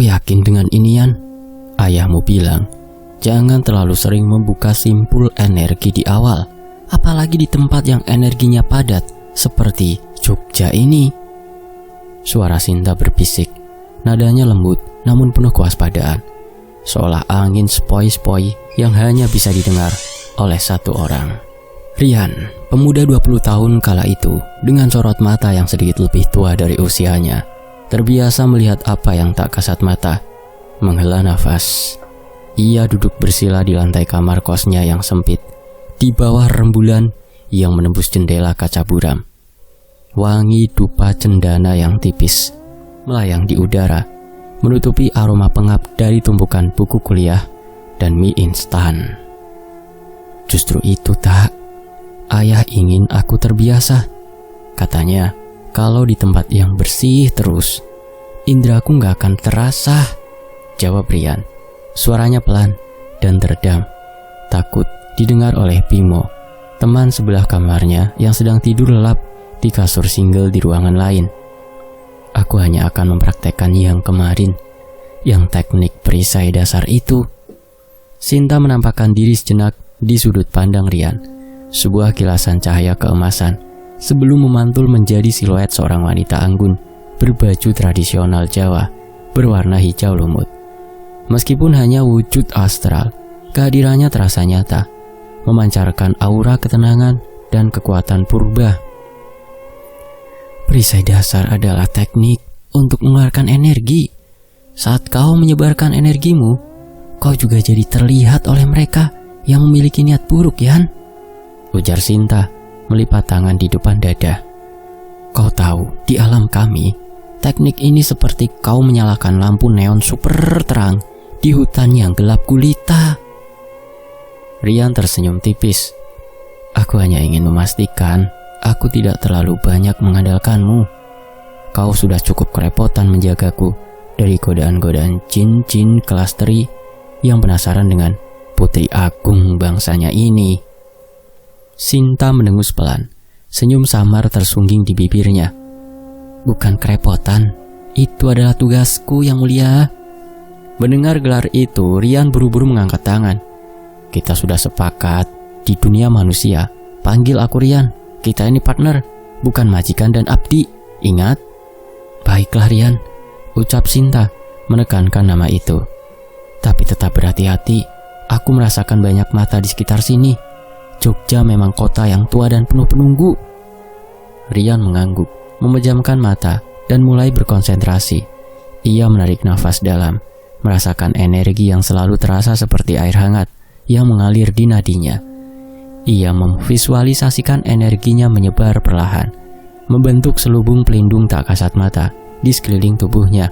Kau yakin dengan inian? Ayahmu bilang, jangan terlalu sering membuka simpul energi di awal, apalagi di tempat yang energinya padat seperti Jogja ini. Suara Sinta berbisik, nadanya lembut namun penuh kewaspadaan, seolah angin sepoi-sepoi yang hanya bisa didengar oleh satu orang. Rian, pemuda 20 tahun kala itu, dengan sorot mata yang sedikit lebih tua dari usianya, terbiasa melihat apa yang tak kasat mata. Menghela nafas, ia duduk bersila di lantai kamar kosnya yang sempit, di bawah rembulan yang menembus jendela kaca buram. Wangi dupa cendana yang tipis melayang di udara, menutupi aroma pengap dari tumpukan buku kuliah dan mie instan. Justru itu tak, ayah ingin aku terbiasa. Katanya, kalau di tempat yang bersih terus, indraku gak akan terasa. Jawab Rian, suaranya pelan dan teredam, takut didengar oleh Bimo, teman sebelah kamarnya yang sedang tidur lelap di kasur single di ruangan lain. Aku hanya akan mempraktekkan yang kemarin, yang teknik perisai dasar itu. Sinta menampakkan diri sejenak di sudut pandang Rian, sebuah kilasan cahaya keemasan, sebelum memantul menjadi siluet seorang wanita anggun berbaju tradisional Jawa berwarna hijau lumut. Meskipun hanya wujud astral, kehadirannya terasa nyata, memancarkan aura ketenangan dan kekuatan purba. Perisai dasar adalah teknik untuk mengeluarkan energi. Saat kau menyebarkan energimu, kau juga jadi terlihat oleh mereka yang memiliki niat buruk, Yan. Ujar Sinta melipat tangan di depan dada. Kau tahu, di alam kami, teknik ini seperti kau menyalakan lampu neon super terang di hutan yang gelap gulita. Rian tersenyum tipis. Aku hanya ingin memastikan aku tidak terlalu banyak mengandalkanmu. Kau sudah cukup kerepotan menjagaku dari godaan-godaan jin-jin kelas teri yang penasaran dengan putri agung bangsanya ini. Sinta mendengus pelan, senyum samar tersungging di bibirnya. Bukan kerepotan, itu adalah tugasku yang mulia. Mendengar gelar itu, Rian buru-buru mengangkat tangan. Kita sudah sepakat, di dunia manusia, panggil aku Rian. Kita ini partner, bukan majikan dan abdi. Ingat? Baiklah Rian, ucap Sinta menekankan nama itu. Tapi tetap berhati-hati, aku merasakan banyak mata di sekitar sini. Jogja memang kota yang tua dan penuh penunggu. Rian mengangguk, memejamkan mata dan mulai berkonsentrasi. Ia menarik nafas dalam, merasakan energi yang selalu terasa seperti air hangat yang mengalir di nadinya. Ia memvisualisasikan energinya menyebar perlahan, membentuk selubung pelindung tak kasat mata di sekeliling tubuhnya,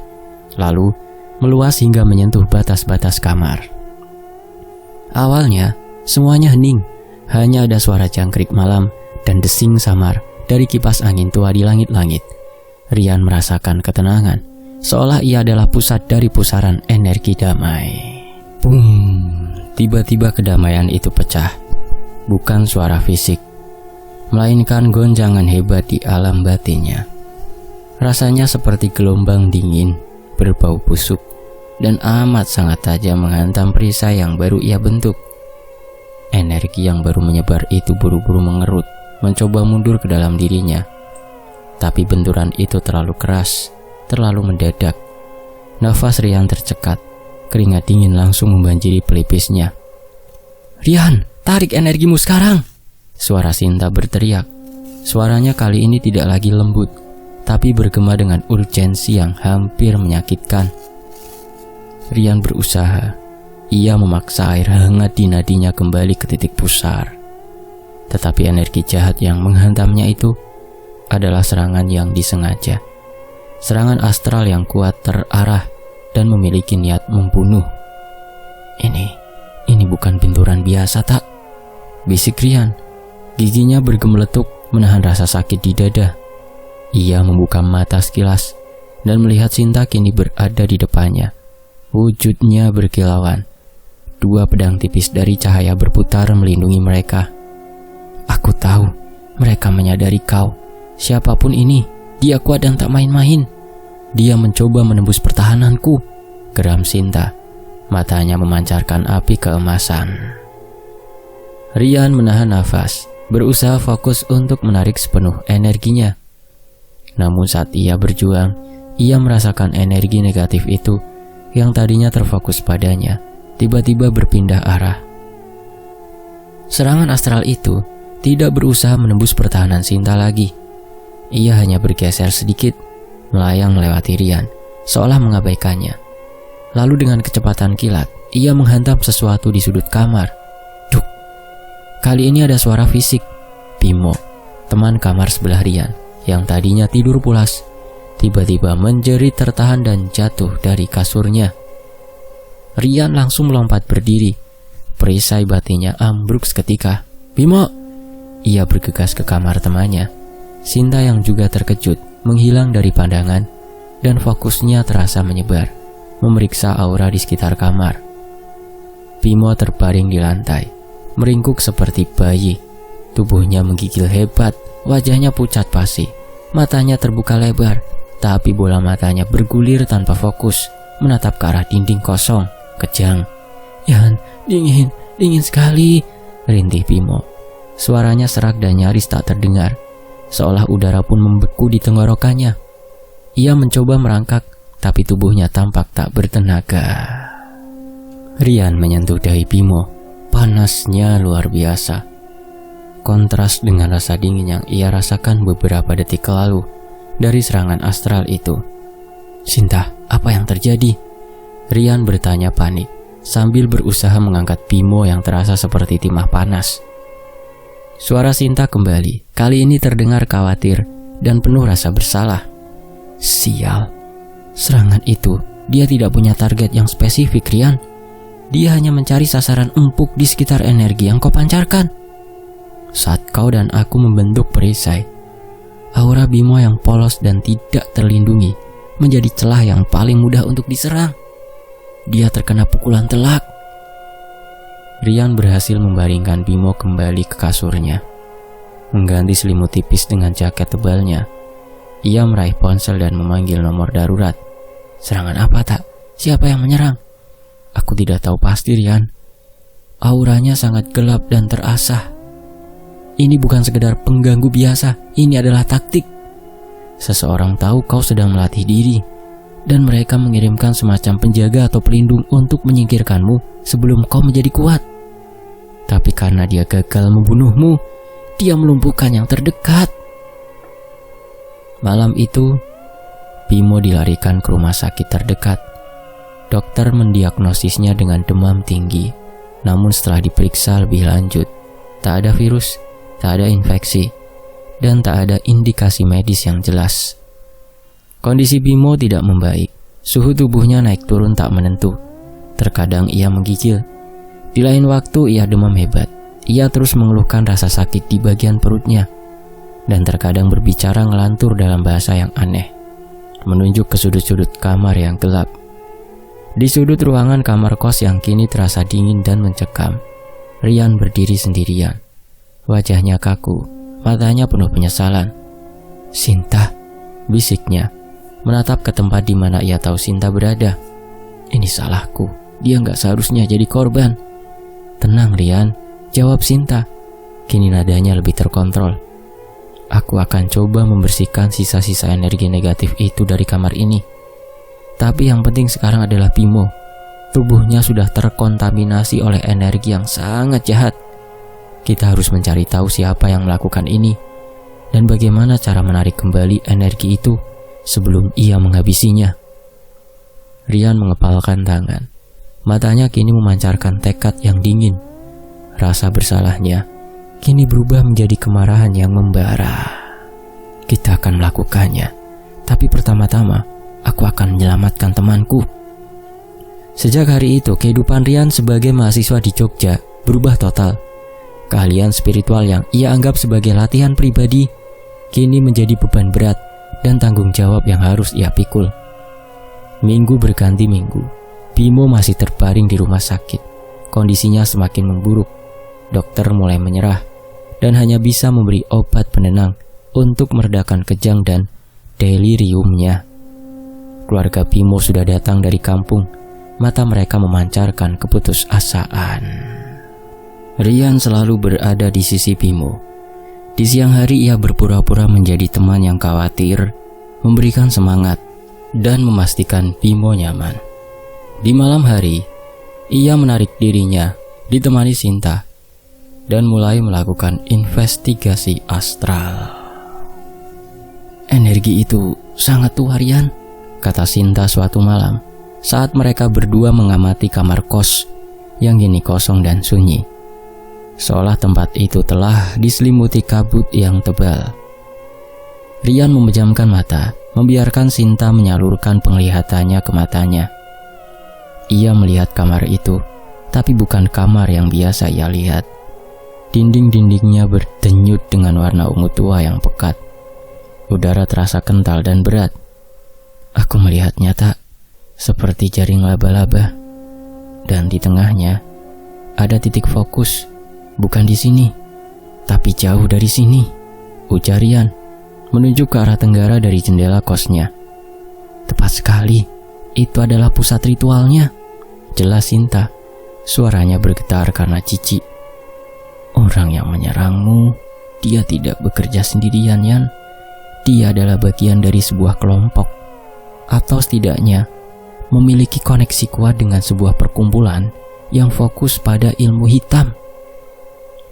lalu meluas hingga menyentuh batas-batas kamar. Awalnya, semuanya hening, hanya ada suara jangkrik malam dan desing samar dari kipas angin tua di langit-langit. Rian merasakan ketenangan, seolah ia adalah pusat dari pusaran energi damai. Boom! Tiba-tiba kedamaian itu pecah. Bukan suara fisik, melainkan gonjangan hebat di alam batinnya. Rasanya seperti gelombang dingin, berbau busuk, dan amat sangat tajam menghantam perisai yang baru ia bentuk. Energi yang baru menyebar itu buru-buru mengerut, mencoba mundur ke dalam dirinya. Tapi benturan itu terlalu keras, terlalu mendadak. Nafas Rian tercekat, keringat dingin langsung membanjiri pelipisnya. Rian, tarik energimu sekarang! Suara Sinta berteriak. Suaranya kali ini tidak lagi lembut, tapi bergema dengan urgensi yang hampir menyakitkan. Rian berusaha. Ia memaksa air hangat di nadinya kembali ke titik pusar. Tetapi energi jahat yang menghantamnya itu adalah serangan yang disengaja. Serangan astral yang kuat, terarah, dan memiliki niat membunuh. Ini bukan benturan biasa, tak? Bisik Rian. Giginya bergemeletuk menahan rasa sakit di dada. Ia membuka mata sekilas dan melihat Sinta kini berada di depannya. Wujudnya berkilauan. 2 pedang tipis dari cahaya berputar melindungi mereka. Aku tahu mereka menyadari kau. Siapapun ini, dia kuat dan tak main-main. Dia mencoba menembus pertahananku. geram Sinta. Matanya memancarkan api keemasan. Rian menahan nafas, berusaha fokus untuk menarik sepenuh energinya. Namun saat ia berjuang, ia merasakan energi negatif itu yang tadinya terfokus padanya, tiba-tiba berpindah arah. Serangan astral itu tidak berusaha menembus pertahanan Sinta lagi. Ia hanya bergeser sedikit, melayang melewati Rian, seolah mengabaikannya. Lalu dengan kecepatan kilat, ia menghantam sesuatu di sudut kamar. Duk! Kali ini ada suara fisik. Bimo, teman kamar sebelah Rian, yang tadinya tidur pulas, tiba-tiba menjerit tertahan dan jatuh dari kasurnya. Rian langsung melompat berdiri. Perisai batinnya ambruk seketika. Bimo! Ia bergegas ke kamar temannya. Sinta yang juga terkejut menghilang dari pandangan dan fokusnya terasa menyebar, memeriksa aura di sekitar kamar. Bimo terbaring di lantai, meringkuk seperti bayi. Tubuhnya menggigil hebat, wajahnya pucat pasi, matanya terbuka lebar, tapi bola matanya bergulir tanpa fokus, menatap ke arah dinding kosong, kejang. Yan, dingin sekali, rintih Bimo. Suaranya serak dan nyaris tak terdengar, seolah udara pun membeku di tenggorokannya. Ia mencoba merangkak, tapi tubuhnya tampak tak bertenaga. Rian menyentuh dahi Bimo. Panasnya luar biasa. Kontras dengan rasa dingin yang ia rasakan beberapa detik lalu dari serangan astral itu. Sinta, apa yang terjadi? Rian bertanya panik sambil berusaha mengangkat Bimo yang terasa seperti timah panas. Suara Sinta kembali, kali ini terdengar khawatir dan penuh rasa bersalah. Sial. Serangan itu, dia tidak punya target yang spesifik, Rian. Dia hanya mencari sasaran empuk di sekitar energi yang kau pancarkan. Saat kau dan aku membentuk perisai, aura Bimo yang polos dan tidak terlindungi menjadi celah yang paling mudah untuk diserang. Dia terkena pukulan telak. Rian berhasil membaringkan Bimo kembali ke kasurnya. Mengganti selimut tipis dengan jaket tebalnya, ia meraih ponsel dan memanggil nomor darurat. Serangan apa tak? Siapa yang menyerang? Aku tidak tahu pasti, Rian. Auranya sangat gelap dan terasah. Ini bukan sekedar pengganggu biasa, ini adalah taktik. Seseorang tahu kau sedang melatih diri, dan mereka mengirimkan semacam penjaga atau pelindung untuk menyingkirkanmu sebelum kau menjadi kuat. Tapi karena dia gagal membunuhmu, dia melumpuhkan yang terdekat. Malam itu, Bimo dilarikan ke rumah sakit terdekat. Dokter mendiagnosisnya dengan demam tinggi. Namun setelah diperiksa lebih lanjut, tak ada virus, tak ada infeksi, dan tak ada indikasi medis yang jelas. Kondisi Bimo tidak membaik. Suhu tubuhnya naik turun tak menentu. Terkadang ia menggigil. Di lain waktu ia demam hebat. Ia terus mengeluhkan rasa sakit di bagian perutnya, dan terkadang berbicara ngelantur dalam bahasa yang aneh, menunjuk ke sudut-sudut kamar yang gelap. Di sudut ruangan kamar kos yang kini terasa dingin dan mencekam, Rian berdiri sendirian. Wajahnya kaku, matanya penuh penyesalan. Sinta, bisiknya, menatap ke tempat di mana ia tahu Sinta berada. Ini salahku, dia nggak seharusnya jadi korban. Tenang Rian, jawab Sinta. Kini nadanya lebih terkontrol. Aku akan coba membersihkan sisa-sisa energi negatif itu dari kamar ini. Tapi yang penting sekarang adalah Bimo. Tubuhnya sudah terkontaminasi oleh energi yang sangat jahat. Kita harus mencari tahu siapa yang melakukan ini dan bagaimana cara menarik kembali energi itu sebelum ia menghabisinya. Rian mengepalkan tangan. Matanya kini memancarkan tekad yang dingin. Rasa bersalahnya kini berubah menjadi kemarahan yang membara. Kita akan melakukannya, tapi pertama-tama aku akan menyelamatkan temanku. Sejak hari itu, kehidupan Rian sebagai mahasiswa di Jogja berubah total. Keahlian spiritual yang ia anggap sebagai latihan pribadi kini menjadi beban berat dan tanggung jawab yang harus ia pikul. Minggu berganti minggu, Bimo masih terbaring di rumah sakit. Kondisinya semakin memburuk. Dokter mulai menyerah dan hanya bisa memberi obat penenang untuk meredakan kejang dan deliriumnya. keluarga Bimo sudah datang dari kampung, mata mereka memancarkan keputusasaan. Rian selalu berada di sisi Bimo. Di siang hari ia berpura-pura menjadi teman yang khawatir, memberikan semangat, dan memastikan Bimo nyaman. Di malam hari, ia menarik dirinya, ditemani Sinta, dan mulai melakukan investigasi astral. Energi itu sangat tua, Rian, kata Sinta suatu malam saat mereka berdua mengamati kamar kos yang kini kosong dan sunyi, seolah tempat itu telah diselimuti kabut yang tebal. Rian memejamkan mata, membiarkan Sinta menyalurkan penglihatannya ke matanya. Ia melihat kamar itu, tapi bukan kamar yang biasa ia lihat. Dinding-dindingnya berdenyut dengan warna ungu tua yang pekat. Udara terasa kental dan berat. Aku melihatnya tak seperti jaring laba-laba. Dan di tengahnya ada titik fokus, bukan di sini, tapi jauh dari sini, ujar Rian, menunjuk ke arah tenggara dari jendela kosnya. Tepat sekali, itu adalah pusat ritualnya, jelas Sinta. Suaranya bergetar karena jijik. Orang yang menyerangmu, dia tidak bekerja sendirian, Yan. Dia adalah bagian dari sebuah kelompok, atau setidaknya memiliki koneksi kuat dengan sebuah perkumpulan yang fokus pada ilmu hitam.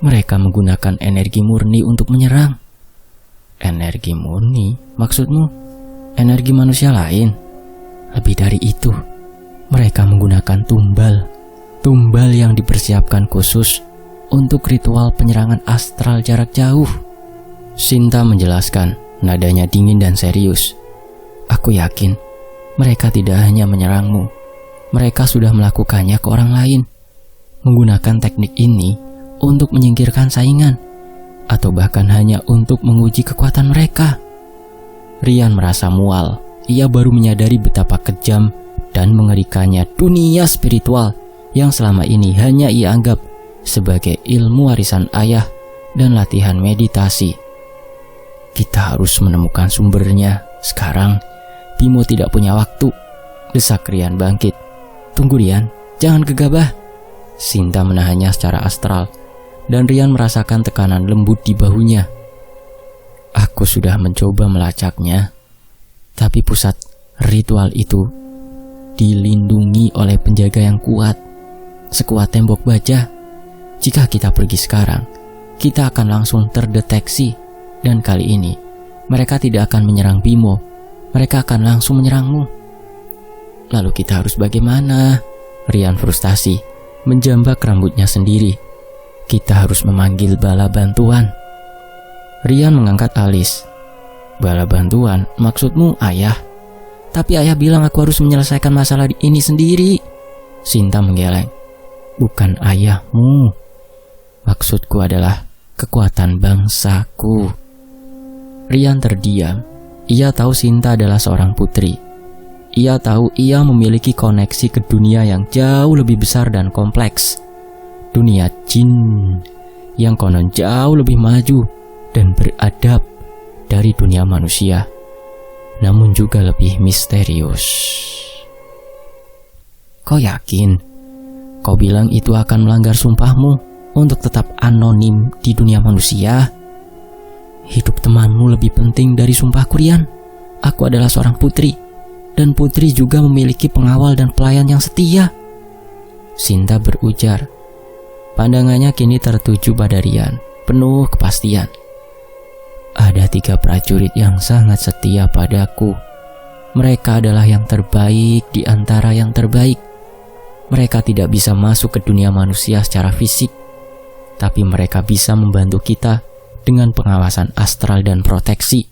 Mereka menggunakan energi murni untuk menyerang. Energi murni? Maksudmu energi manusia lain? Lebih dari itu, mereka menggunakan tumbal yang dipersiapkan khusus untuk ritual penyerangan astral jarak jauh. Sinta menjelaskan, nadanya dingin dan serius. Aku yakin mereka tidak hanya menyerangmu, mereka sudah melakukannya ke orang lain, menggunakan teknik ini untuk menyingkirkan saingan, atau bahkan hanya untuk menguji kekuatan mereka. Rian merasa mual. Ia baru menyadari betapa kejam dan mengerikannya dunia spiritual yang selama ini hanya ia anggap sebagai ilmu warisan ayah dan latihan meditasi. Kita harus menemukan sumbernya sekarang. Bimo tidak punya waktu, desak Rian bangkit. Tunggu Rian, jangan gegabah. Sinta menahannya secara astral, dan Rian merasakan tekanan lembut di bahunya. Aku sudah mencoba melacaknya, tapi pusat ritual itu dilindungi oleh penjaga yang kuat, sekuat tembok baja. Jika kita pergi sekarang, kita akan langsung terdeteksi, dan kali ini mereka tidak akan menyerang Bimo, mereka akan langsung menyerangmu. Lalu kita harus bagaimana? Rian frustasi, menjambak rambutnya sendiri. Kita harus memanggil bala bantuan. Rian mengangkat alis. Bala bantuan? Maksudmu ayah? Tapi ayah bilang aku harus menyelesaikan masalah ini sendiri. Sinta menggeleng. Bukan ayahmu. Maksudku adalah kekuatan bangsaku. Rian terdiam. Ia tahu Sinta adalah seorang putri. Ia tahu ia memiliki koneksi ke dunia yang jauh lebih besar dan kompleks. Dunia jin yang konon jauh lebih maju dan beradab dari dunia manusia, namun juga lebih misterius. Kau yakin? Kau bilang itu akan melanggar sumpahmu untuk tetap anonim di dunia manusia? Hidup temanmu lebih penting dari sumpahku, Rian. Aku adalah seorang putri, dan putri juga memiliki pengawal dan pelayan yang setia. Sinta berujar. Pandangannya kini tertuju pada Rian, penuh kepastian. Ada 3 prajurit yang sangat setia padaku. Mereka adalah yang terbaik di antara yang terbaik. Mereka tidak bisa masuk ke dunia manusia secara fisik, tapi mereka bisa membantu kita dengan pengawasan astral dan proteksi.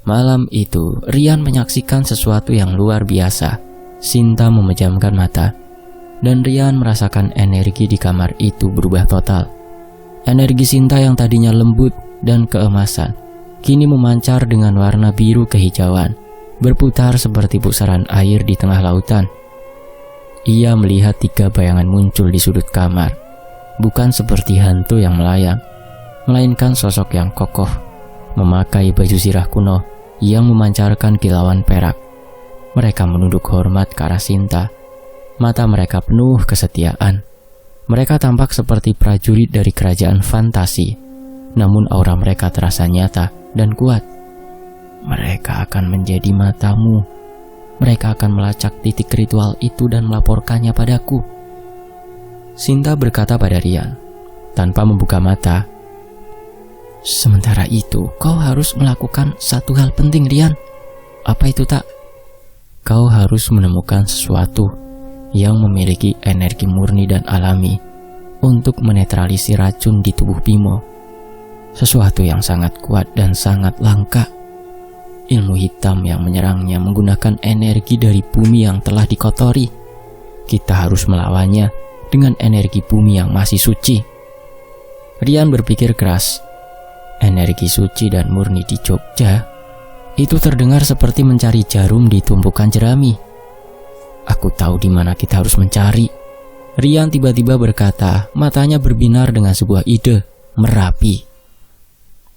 Malam itu, Rian menyaksikan sesuatu yang luar biasa. Sinta memejamkan mata, dan Rian merasakan energi di kamar itu berubah total. Energi Sinta yang tadinya lembut dan keemasan, kini memancar dengan warna biru kehijauan, berputar seperti pusaran air di tengah lautan. Ia melihat 3 bayangan muncul di sudut kamar, bukan seperti hantu yang melayang, melainkan sosok yang kokoh, memakai baju zirah kuno yang memancarkan kilauan perak. Mereka menunduk hormat ke arah Sinta. Mata mereka penuh kesetiaan. Mereka tampak seperti prajurit dari kerajaan fantasi, namun aura mereka terasa nyata dan kuat. Mereka akan menjadi matamu. Mereka akan melacak titik ritual itu dan melaporkannya padaku. Sinta berkata pada Rian, tanpa membuka mata. Sementara itu, kau harus melakukan satu hal penting, Rian. Apa itu, Tak? Kau harus menemukan sesuatu yang memiliki energi murni dan alami untuk menetralisir racun di tubuh Bimo. Sesuatu yang sangat kuat dan sangat langka. Ilmu hitam yang menyerangnya menggunakan energi dari bumi yang telah dikotori. Kita harus melawannya dengan energi bumi yang masih suci. Rian berpikir keras. Energi suci dan murni di Jogja itu terdengar seperti mencari jarum di tumpukan jerami. Aku tahu di mana kita harus mencari. Rian tiba-tiba berkata, matanya berbinar dengan sebuah ide, Merapi.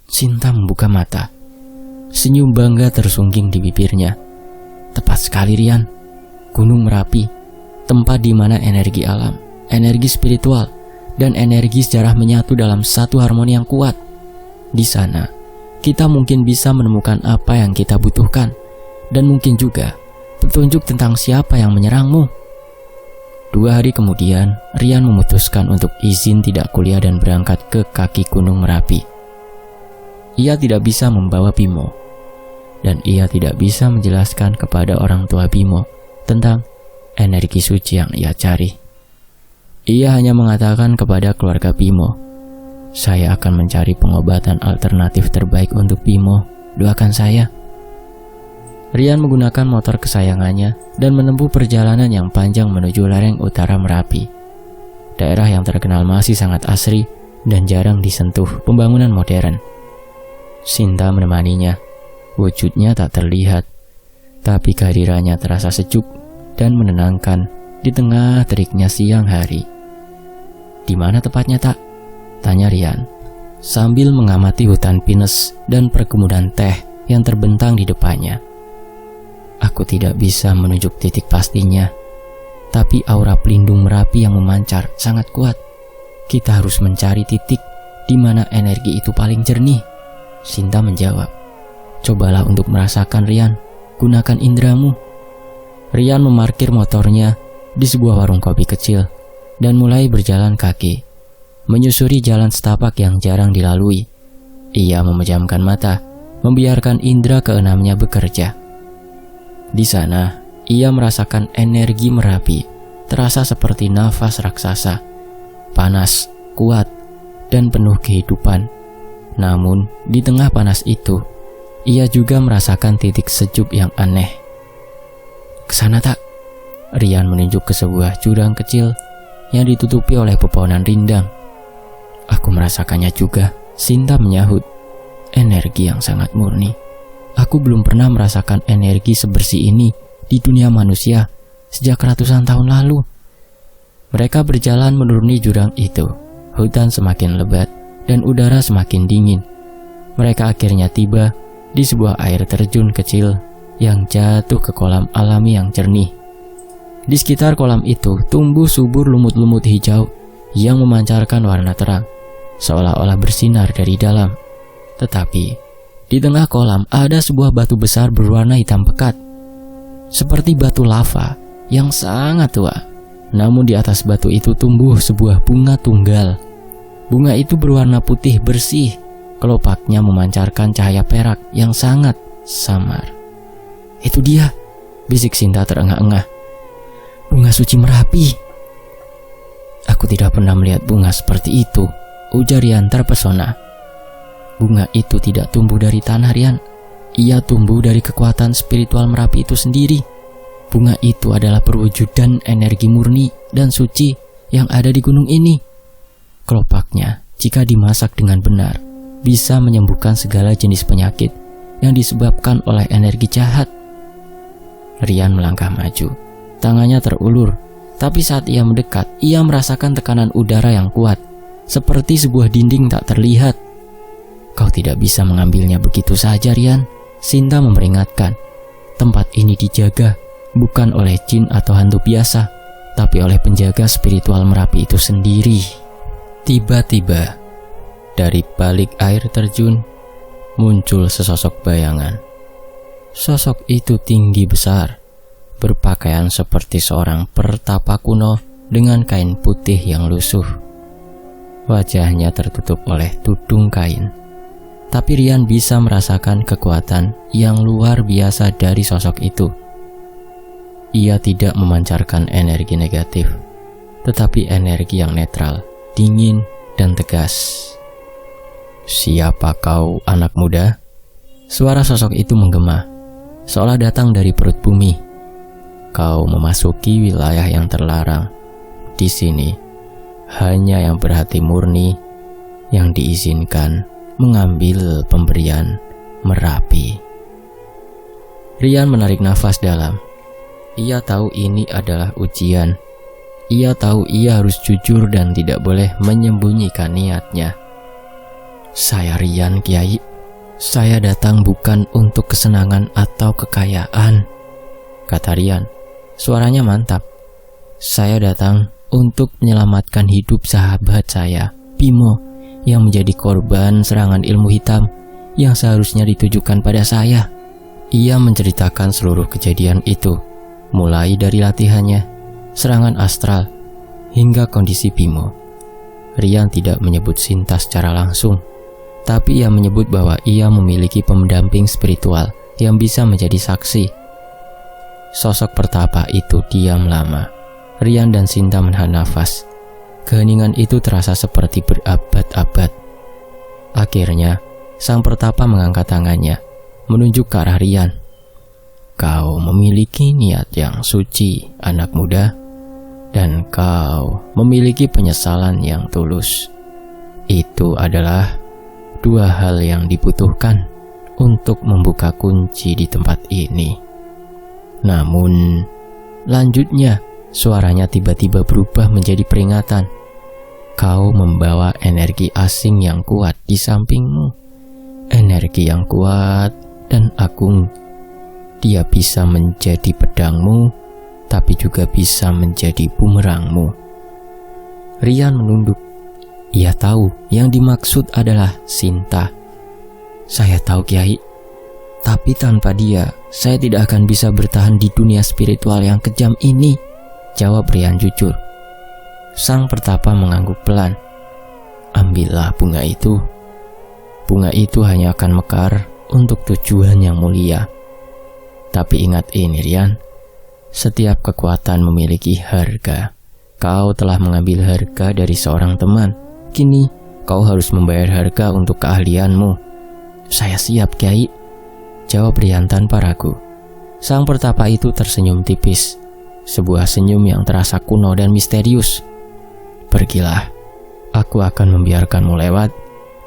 Sinta membuka mata. Senyum bangga tersungging di bibirnya. Tepat sekali, Rian. Gunung Merapi, tempat di mana energi alam, energi spiritual, dan energi sejarah menyatu dalam satu harmoni yang kuat. Di sana, kita mungkin bisa menemukan apa yang kita butuhkan, dan mungkin juga petunjuk tentang siapa yang menyerangmu. 2 hari kemudian, Rian memutuskan untuk izin tidak kuliah dan berangkat ke kaki Gunung Merapi. Ia tidak bisa membawa Bimo, dan ia tidak bisa menjelaskan kepada orang tua Bimo tentang energi suci yang ia cari. Ia hanya mengatakan kepada keluarga Bimo, saya akan mencari pengobatan alternatif terbaik untuk Bimo, doakan saya. Rian menggunakan motor kesayangannya dan menempuh perjalanan yang panjang menuju lereng utara Merapi. Daerah yang terkenal masih sangat asri dan jarang disentuh pembangunan modern. Sinta menemaninya. Wujudnya tak terlihat, tapi kehadirannya terasa sejuk dan menenangkan di tengah teriknya siang hari. Di mana tepatnya, Tak? Tanya Rian, sambil mengamati hutan pinus dan perkebunan teh yang terbentang di depannya. Aku tidak bisa menunjuk titik pastinya, tapi aura pelindung Merapi yang memancar sangat kuat. Kita harus mencari titik di mana energi itu paling jernih. Sinta menjawab, cobalah untuk merasakan, Rian. Gunakan indramu. Rian memarkir motornya di sebuah warung kopi kecil dan mulai berjalan kaki, menyusuri jalan setapak yang jarang dilalui. Ia memejamkan mata, membiarkan indera keenamnya bekerja. Di sana, ia merasakan energi Merapi, terasa seperti nafas raksasa, panas, kuat, dan penuh kehidupan. Namun, di tengah panas itu, ia juga merasakan titik sejuk yang aneh. Kesana, Tak? Rian menunjuk ke sebuah jurang kecil yang ditutupi oleh pepohonan rindang. Aku merasakannya juga, Sinta menyahut. Energi yang sangat murni. Aku belum pernah merasakan energi sebersih ini di dunia manusia sejak ratusan tahun lalu. Mereka berjalan menuruni jurang itu. Hutan semakin lebat dan udara semakin dingin. Mereka akhirnya tiba di sebuah air terjun kecil yang jatuh ke kolam alami yang jernih. Di sekitar kolam itu tumbuh subur lumut-lumut hijau yang memancarkan warna terang, seolah-olah bersinar dari dalam. Tetapi di tengah kolam ada sebuah batu besar berwarna hitam pekat, seperti batu lava yang sangat tua. Namun di atas batu itu tumbuh sebuah bunga tunggal. Bunga itu berwarna putih bersih, kelopaknya memancarkan cahaya perak yang sangat samar. Itu dia, bisik Sinta terengah-engah. Bunga suci Merapi. Aku tidak pernah melihat bunga seperti itu, ujar Rian terpesona. Bunga itu tidak tumbuh dari tanah, Rian. Ia tumbuh dari kekuatan spiritual Merapi itu sendiri. Bunga itu adalah perwujudan energi murni dan suci yang ada di gunung ini. Kelopaknya, jika dimasak dengan benar, bisa menyembuhkan segala jenis penyakit yang disebabkan oleh energi jahat. Rian melangkah maju. Tangannya terulur, tapi saat ia mendekat, ia merasakan tekanan udara yang kuat, seperti sebuah dinding tak terlihat. Kau tidak bisa mengambilnya begitu saja, Rian. Sinta memperingatkan. Tempat ini dijaga bukan oleh jin atau hantu biasa, tapi oleh penjaga spiritual Merapi itu sendiri. Tiba-tiba, dari balik air terjun, muncul sesosok bayangan. Sosok itu tinggi besar, berpakaian seperti seorang pertapa kuno dengan kain putih yang lusuh. Wajahnya tertutup oleh tudung kain. Tapi Rian bisa merasakan kekuatan yang luar biasa dari sosok itu. Ia tidak memancarkan energi negatif, tetapi energi yang netral, dingin, dan tegas. "Siapa kau, anak muda?" Suara sosok itu menggema, seolah datang dari perut bumi. "Kau memasuki wilayah yang terlarang. Di sini, hanya yang berhati murni yang diizinkan mengambil pemberian Merapi." Rian menarik nafas dalam. Ia tahu ini adalah ujian. Ia tahu ia harus jujur dan tidak boleh menyembunyikan niatnya. "Saya Rian, Kiai. Saya datang bukan untuk kesenangan atau kekayaan," kata Rian. Suaranya mantap. "Saya datang untuk menyelamatkan hidup sahabat saya, Bimo, yang menjadi korban serangan ilmu hitam yang seharusnya ditujukan pada saya." Ia menceritakan seluruh kejadian itu, mulai dari latihannya, serangan astral, hingga kondisi Bimo. Rian tidak menyebut Sinta secara langsung, tapi ia menyebut bahwa ia memiliki pendamping spiritual yang bisa menjadi saksi. Sosok pertapa itu diam lama. Rian dan Sinta menahan nafas. Keheningan itu terasa seperti berabad-abad. Akhirnya, sang pertapa mengangkat tangannya, menunjuk ke arah Rian. "Kau memiliki niat yang suci, anak muda, dan kau memiliki penyesalan yang tulus. Itu adalah dua hal yang dibutuhkan untuk membuka kunci di tempat ini." Namun, lanjutnya, suaranya tiba-tiba berubah menjadi peringatan. "Kau membawa energi asing yang kuat di sampingmu. Energi yang kuat dan agung. Dia bisa menjadi pedangmu, tapi juga bisa menjadi bumerangmu." Rian menunduk. Ia tahu yang dimaksud adalah Sinta. "Saya tahu, Kiai. Tapi tanpa dia, saya tidak akan bisa bertahan di dunia spiritual yang kejam ini," jawab Rian jujur. Sang pertapa mengangguk pelan. "Ambillah bunga itu. Bunga itu hanya akan mekar untuk tujuan yang mulia. Tapi ingat ini, Rian. Setiap kekuatan memiliki harga. Kau telah mengambil harga dari seorang teman. Kini, kau harus membayar harga untuk keahlianmu." "Saya siap, Kiai," jawab Rian tanpa ragu. Sang pertapa itu tersenyum tipis. Sebuah senyum yang terasa kuno dan misterius. "Pergilah. Aku akan membiarkanmu lewat.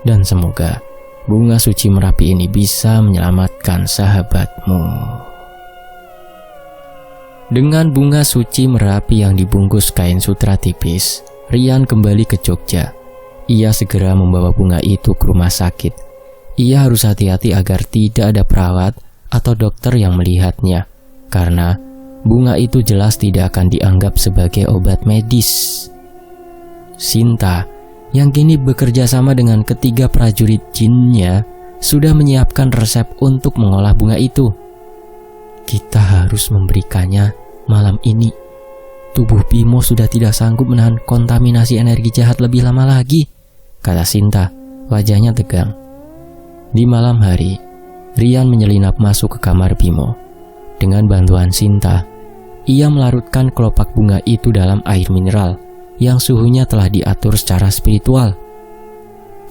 Dan semoga bunga suci Merapi ini bisa menyelamatkan sahabatmu." Dengan bunga suci Merapi yang dibungkus kain sutra tipis, Rian kembali ke Jogja. Ia segera membawa bunga itu ke rumah sakit. Ia harus hati-hati agar tidak ada perawat atau dokter yang melihatnya, karena bunga itu jelas tidak akan dianggap sebagai obat medis. Sinta, yang kini bekerja sama dengan ketiga prajurit jinnya, sudah menyiapkan resep untuk mengolah bunga itu. "Kita harus memberikannya malam ini. Tubuh Bimo sudah tidak sanggup menahan kontaminasi energi jahat lebih lama lagi," kata Sinta, wajahnya tegang. Di malam hari, Rian menyelinap masuk ke kamar Bimo. Dengan bantuan Sinta, ia melarutkan kelopak bunga itu dalam air mineral yang suhunya telah diatur secara spiritual.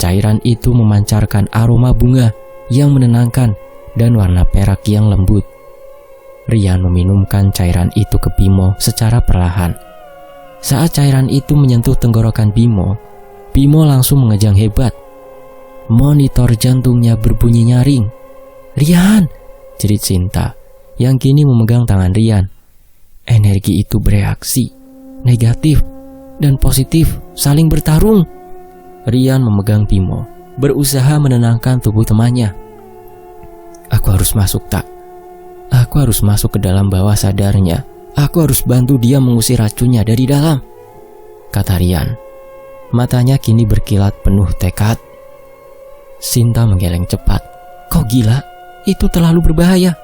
Cairan itu memancarkan aroma bunga yang menenangkan dan warna perak yang lembut. Rian meminumkan cairan itu ke Bimo secara perlahan. Saat cairan itu menyentuh tenggorokan Bimo, Bimo langsung mengejang hebat. Monitor jantungnya berbunyi nyaring. "Rian!" jerit Sinta, yang kini memegang tangan Rian. Energi itu bereaksi, negatif dan positif, saling bertarung. Rian memegang Bimo, berusaha menenangkan tubuh temannya. "Aku harus masuk, tak? Aku harus masuk ke dalam bawah sadarnya. Aku harus bantu dia mengusir racunnya dari dalam, kata Rian. Matanya kini berkilat penuh tekad. Sinta menggeleng cepat. Kau gila? Itu terlalu berbahaya.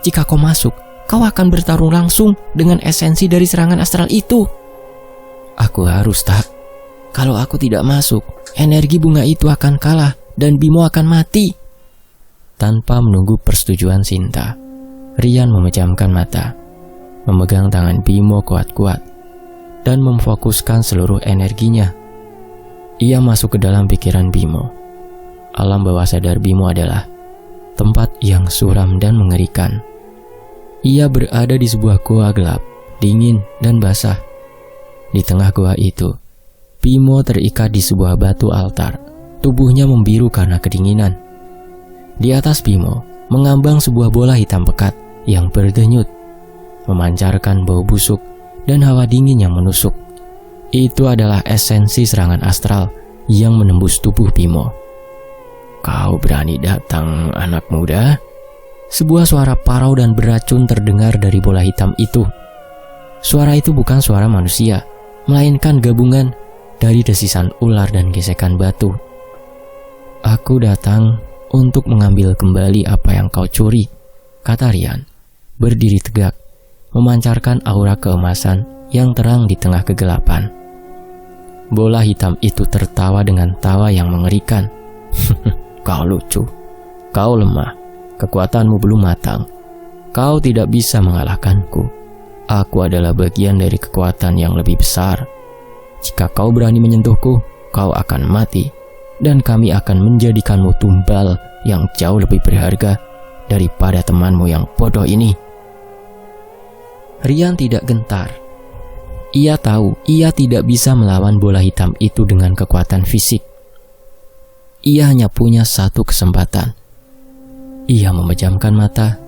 Jika kau masuk, kau akan bertarung langsung dengan esensi dari serangan astral itu. Aku harus, tak. Kalau aku tidak masuk, energi bunga itu akan kalah dan Bimo akan mati. Tanpa menunggu persetujuan Sinta, Rian memejamkan mata, memegang tangan Bimo kuat-kuat, dan memfokuskan seluruh energinya. Ia masuk ke dalam pikiran Bimo. Alam bawah sadar Bimo adalah tempat yang suram dan mengerikan. Ia berada di sebuah gua gelap, dingin dan basah. Di tengah gua itu, Bimo terikat di sebuah batu altar. Tubuhnya membiru karena kedinginan. Di atas Bimo mengambang sebuah bola hitam pekat yang berdenyut, memancarkan bau busuk dan hawa dingin yang menusuk. Itu adalah esensi serangan astral yang menembus tubuh Bimo. Kau berani datang, anak muda? Sebuah suara parau dan beracun terdengar dari bola hitam itu. Suara itu bukan suara manusia, melainkan gabungan dari desisan ular dan gesekan batu. Aku datang untuk mengambil kembali apa yang kau curi, kata Rian, berdiri tegak, memancarkan aura keemasan yang terang di tengah kegelapan. Bola hitam itu tertawa dengan tawa yang mengerikan. Kau lucu, kau lemah, kekuatanmu belum matang. Kau tidak bisa mengalahkanku. Aku adalah bagian dari kekuatan yang lebih besar. Jika kau berani menyentuhku, kau akan mati, dan kami akan menjadikanmu tumbal yang jauh lebih berharga daripada temanmu yang bodoh ini. Rian tidak gentar. Ia tahu ia tidak bisa melawan bola hitam itu dengan kekuatan fisik. Ia hanya punya satu kesempatan. Ia memejamkan mata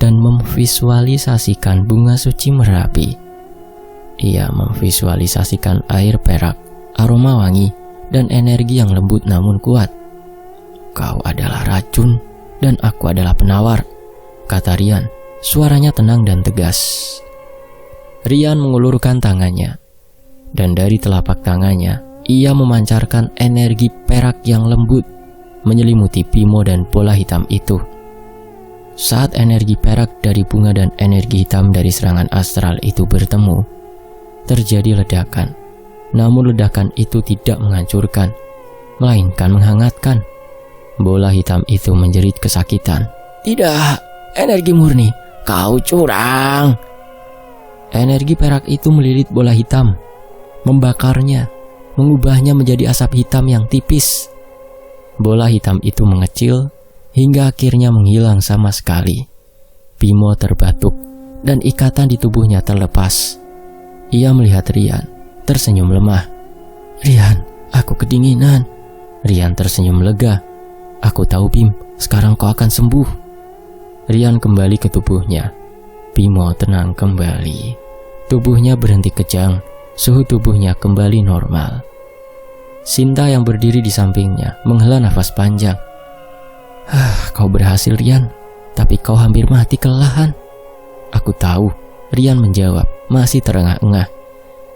dan memvisualisasikan bunga suci Merapi. Ia memvisualisasikan air perak, aroma wangi, dan energi yang lembut namun kuat. Kau adalah racun dan aku adalah penawar, kata Rian. Suaranya tenang dan tegas. Rian mengulurkan tangannya, dan dari telapak tangannya ia memancarkan energi perak yang lembut menyelimuti Bimo dan bola hitam itu. Saat energi perak dari bunga dan energi hitam dari serangan astral itu bertemu, terjadi ledakan. Namun ledakan itu tidak menghancurkan, melainkan menghangatkan. Bola hitam itu menjerit kesakitan. Tidak, energi murni, kau curang. Energi perak itu melilit bola hitam, membakarnya, mengubahnya menjadi asap hitam yang tipis. Bola hitam itu mengecil hingga akhirnya menghilang sama sekali. Bimo terbatuk dan ikatan di tubuhnya terlepas. Ia melihat Rian, tersenyum lemah. Rian, aku kedinginan. Rian tersenyum lega. Aku tahu Bim, sekarang kau akan sembuh. Rian kembali ke tubuhnya. Bimo tenang kembali. Tubuhnya berhenti kejang. Suhu tubuhnya kembali normal. Sinta yang berdiri di sampingnya menghela nafas panjang. Kau berhasil Rian, tapi kau hampir mati kelelahan. Aku tahu, Rian menjawab, masih terengah-engah.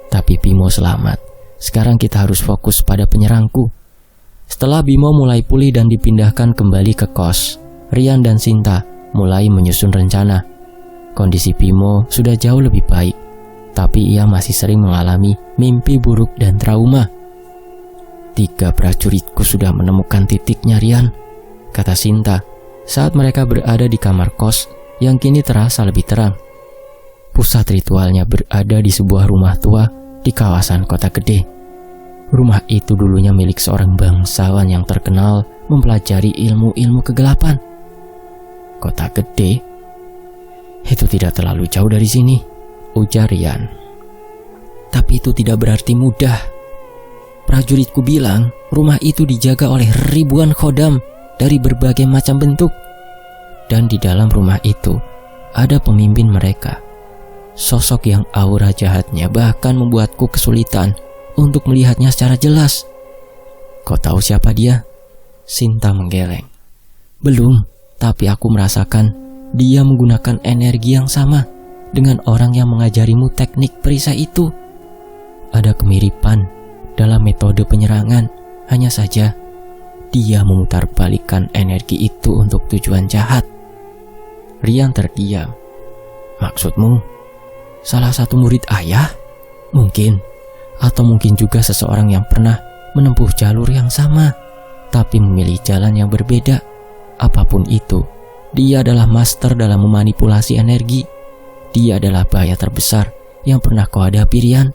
Tapi Bimo selamat. Sekarang kita harus fokus pada penyerangku. Setelah Bimo mulai pulih dan dipindahkan kembali ke kos, Rian dan Sinta mulai menyusun rencana. Kondisi Bimo sudah jauh lebih baik, tapi ia masih sering mengalami mimpi buruk dan trauma. 3 prajuritku sudah menemukan titiknya Rian, kata Sinta saat mereka berada di kamar kos yang kini terasa lebih terang. Pusat ritualnya berada di sebuah rumah tua di kawasan kota gede. Rumah itu dulunya milik seorang bangsawan yang terkenal mempelajari ilmu-ilmu kegelapan. Kota gede? Itu tidak terlalu jauh dari sini, ujar Rian. Tapi itu tidak berarti mudah. Prajuritku bilang rumah itu dijaga oleh ribuan khodam dari berbagai macam bentuk. Dan di dalam rumah itu ada pemimpin mereka. Sosok yang aura jahatnya bahkan membuatku kesulitan untuk melihatnya secara jelas. Kau tahu siapa dia? Sinta menggeleng. Belum, tapi aku merasakan dia menggunakan energi yang sama dengan orang yang mengajarimu teknik perisai itu. Ada kemiripan dalam metode penyerangan, hanya saja dia memutarbalikkan energi itu untuk tujuan jahat. Rian terdiam. Maksudmu, salah satu murid ayah? Mungkin. Atau mungkin juga seseorang yang pernah menempuh jalur yang sama, tapi memilih jalan yang berbeda. Apapun itu, dia adalah master dalam memanipulasi energi. Dia adalah bahaya terbesar yang pernah kau hadapi, Rian.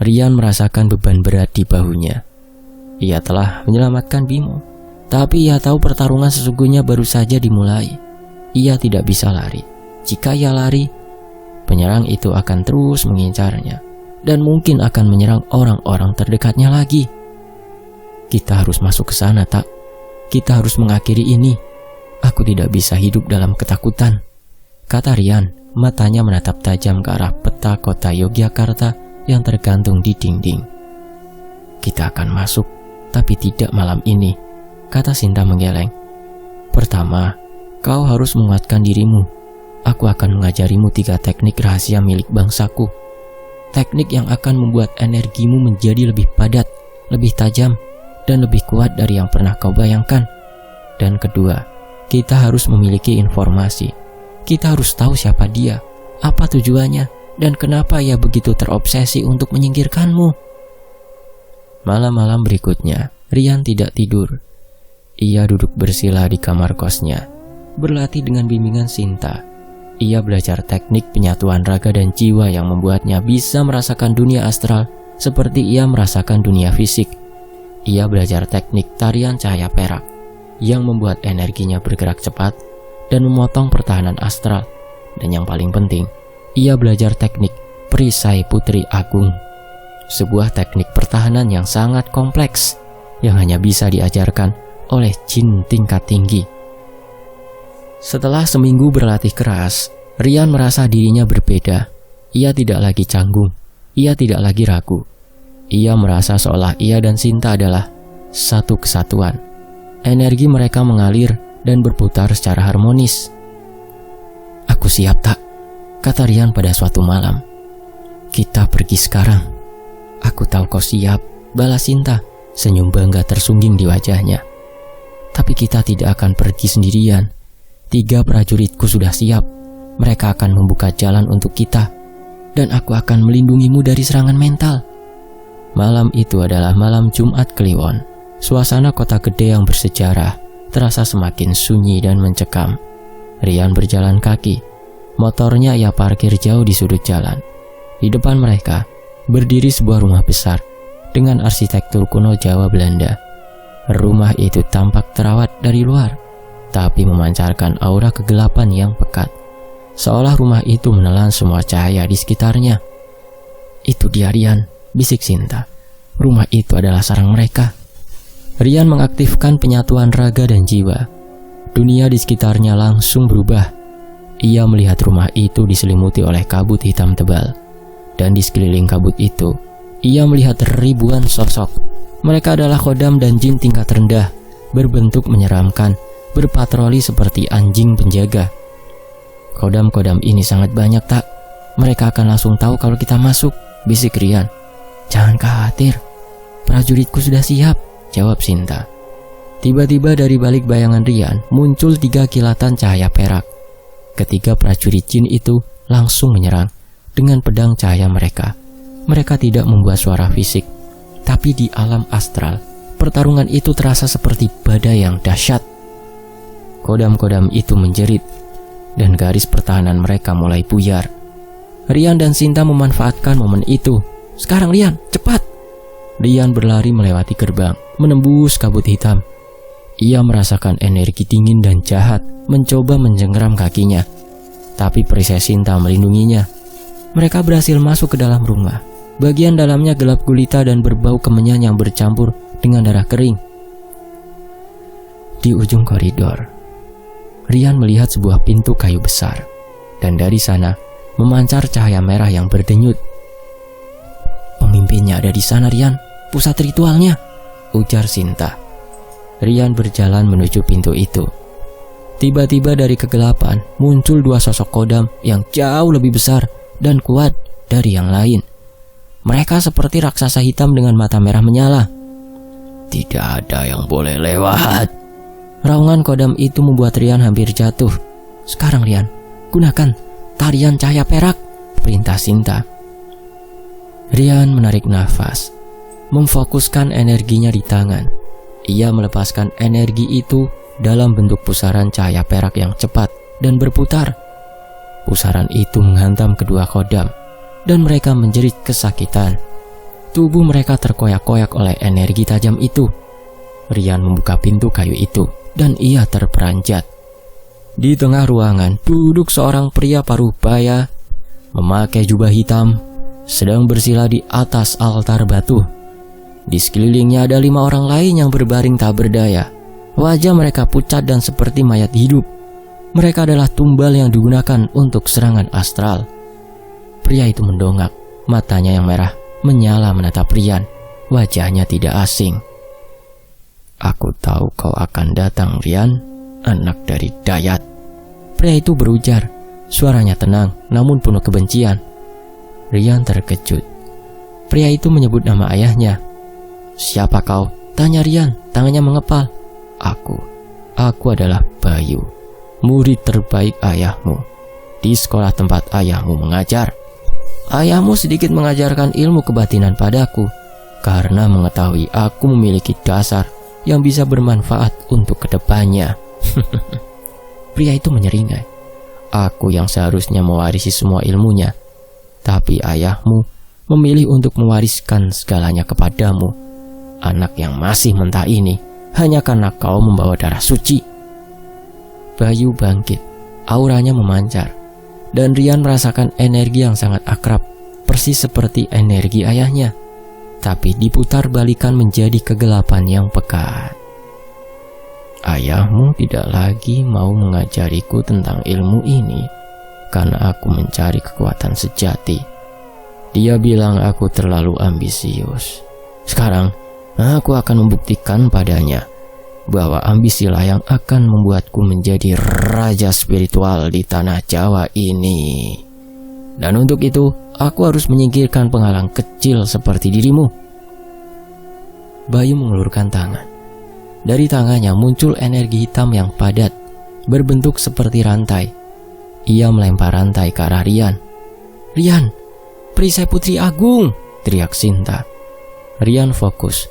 Rian merasakan beban berat di bahunya. Ia telah menyelamatkan Bimo, tapi ia tahu pertarungan sesungguhnya baru saja dimulai. Ia tidak bisa lari. Jika ia lari, penyerang itu akan terus mengincarnya dan mungkin akan menyerang orang-orang terdekatnya lagi. Kita harus masuk ke sana, tak? Kita harus mengakhiri ini. Aku tidak bisa hidup dalam ketakutan, kata Rian, matanya menatap tajam ke arah peta kota Yogyakarta yang tergantung di dinding. Kita akan masuk, tapi tidak malam ini, kata Sinta menggeleng. Pertama, kau harus menguatkan dirimu. Aku akan mengajarimu 3 teknik rahasia milik bangsaku. Teknik yang akan membuat energimu menjadi lebih padat, lebih tajam, dan lebih kuat dari yang pernah kau bayangkan. Dan kedua, kita harus memiliki informasi. Kita harus tahu siapa dia, apa tujuannya, dan kenapa ia begitu terobsesi untuk menyingkirkanmu. Malam-malam berikutnya, Rian tidak tidur. Ia duduk bersila di kamar kosnya, berlatih dengan bimbingan Sinta. Ia belajar teknik penyatuan raga dan jiwa yang membuatnya bisa merasakan dunia astral seperti ia merasakan dunia fisik. Ia belajar teknik tarian cahaya perak yang membuat energinya bergerak cepat dan memotong pertahanan astral. Dan yang paling penting, ia belajar teknik perisai Putri Agung, sebuah teknik pertahanan yang sangat kompleks yang hanya bisa diajarkan oleh jin tingkat tinggi. Setelah seminggu berlatih keras, Rian merasa dirinya berbeda. Ia tidak lagi canggung, ia tidak lagi ragu. Ia merasa seolah ia dan Sinta adalah satu kesatuan. Energi mereka mengalir dan berputar secara harmonis. Aku siap, tak? Kata Rian pada suatu malam. Kita pergi sekarang. Aku tahu kau siap, balas Sinta, senyum bangga tersungging di wajahnya. Tapi kita tidak akan pergi sendirian. 3 prajuritku sudah siap. Mereka akan membuka jalan untuk kita, dan aku akan melindungimu dari serangan mental. Malam itu adalah malam Jumat Kliwon. Suasana kota gede yang bersejarah terasa semakin sunyi dan mencekam. Rian berjalan kaki. Motornya ia parkir jauh di sudut jalan. Di depan mereka berdiri sebuah rumah besar dengan arsitektur kuno Jawa Belanda. Rumah itu tampak terawat dari luar, tapi memancarkan aura kegelapan yang pekat, seolah rumah itu menelan semua cahaya di sekitarnya. Itu dia, Rian, bisik Sinta. Rumah itu adalah sarang mereka. Rian mengaktifkan penyatuan raga dan jiwa. Dunia di sekitarnya langsung berubah. Ia melihat rumah itu diselimuti oleh kabut hitam tebal. Dan di sekeliling kabut itu, ia melihat ribuan sosok. Mereka adalah khodam dan jin tingkat rendah, berbentuk menyeramkan, berpatroli seperti anjing penjaga. Khodam-khodam ini sangat banyak, tak? Mereka akan langsung tahu kalau kita masuk, bisik Rian. Jangan khawatir, prajuritku sudah siap, jawab Sinta. Tiba-tiba dari balik bayangan Rian muncul 3 kilatan cahaya perak. Ketiga prajurit jin itu langsung menyerang dengan pedang cahaya mereka. Mereka tidak membuat suara fisik, tapi di alam astral, pertarungan itu terasa seperti badai yang dahsyat. Kodam-kodam itu menjerit, dan garis pertahanan mereka mulai buyar. Rian dan Sinta memanfaatkan momen itu. Sekarang Rian, cepat! Rian berlari melewati gerbang, menembus kabut hitam. Ia merasakan energi dingin dan jahat mencoba menjengkeram kakinya, tapi perisai Sinta melindunginya. Mereka berhasil masuk ke dalam rumah. Bagian dalamnya gelap gulita dan berbau kemenyan yang bercampur dengan darah kering. Di ujung koridor, Rian melihat sebuah pintu kayu besar, dan dari sana memancar cahaya merah yang berdenyut. Pemimpinnya ada di sana, Rian. Pusat ritualnya, ujar Sinta. Rian berjalan menuju pintu itu. Tiba-tiba dari kegelapan muncul dua sosok kodam yang jauh lebih besar dan kuat dari yang lain. Mereka seperti raksasa hitam dengan mata merah menyala. "Tidak ada yang boleh lewat." Raungan kodam itu membuat Rian hampir jatuh. "Sekarang Rian, gunakan tarian cahaya perak," perintah Sinta. Rian menarik nafas, memfokuskan energinya di tangan. Ia melepaskan energi itu dalam bentuk pusaran cahaya perak yang cepat dan berputar. Pusaran itu menghantam kedua kodam dan mereka menjerit kesakitan. Tubuh mereka terkoyak-koyak oleh energi tajam itu. Rian membuka pintu kayu itu dan ia terperanjat. Di tengah ruangan duduk seorang pria paruh baya memakai jubah hitam, sedang bersila di atas altar batu. Di sekelilingnya ada 5 orang lain yang berbaring tak berdaya. Wajah mereka pucat dan seperti mayat hidup. Mereka adalah tumbal yang digunakan untuk serangan astral. Pria itu mendongak, matanya yang merah menyala menatap Rian. Wajahnya tidak asing. "Aku tahu kau akan datang, Rian, anak dari Dayat." Pria itu berujar, suaranya tenang namun penuh kebencian. Rian terkejut. Pria itu menyebut nama ayahnya. "Siapa kau?" tanya Rian, tangannya mengepal. Aku adalah Bayu, murid terbaik ayahmu di sekolah tempat ayahmu mengajar. Ayahmu sedikit mengajarkan ilmu kebatinan padaku karena mengetahui aku memiliki dasar yang bisa bermanfaat untuk kedepannya." Pria itu menyeringai. "Aku yang seharusnya mewarisi semua ilmunya, tapi ayahmu memilih untuk mewariskan segalanya kepadamu, anak yang masih mentah ini, hanya karena kau membawa darah suci." Bayu bangkit, auranya memancar, dan Rian merasakan energi yang sangat akrab, persis seperti energi ayahnya, tapi diputar balikan menjadi kegelapan yang pekat. "Ayahmu tidak lagi mau mengajariku tentang ilmu ini karena aku mencari kekuatan sejati. Dia bilang aku terlalu ambisius. Sekarang aku akan membuktikan padanya bahwa ambisilah yang akan membuatku menjadi raja spiritual di tanah Jawa ini. Dan untuk itu, aku harus menyingkirkan penghalang kecil seperti dirimu." Bayu mengulurkan tangan. Dari tangannya muncul energi hitam yang padat, berbentuk seperti rantai. Ia melempar rantai ke arah Rian. "Rian, perisai Putri Agung!" teriak Sinta. Rian fokus.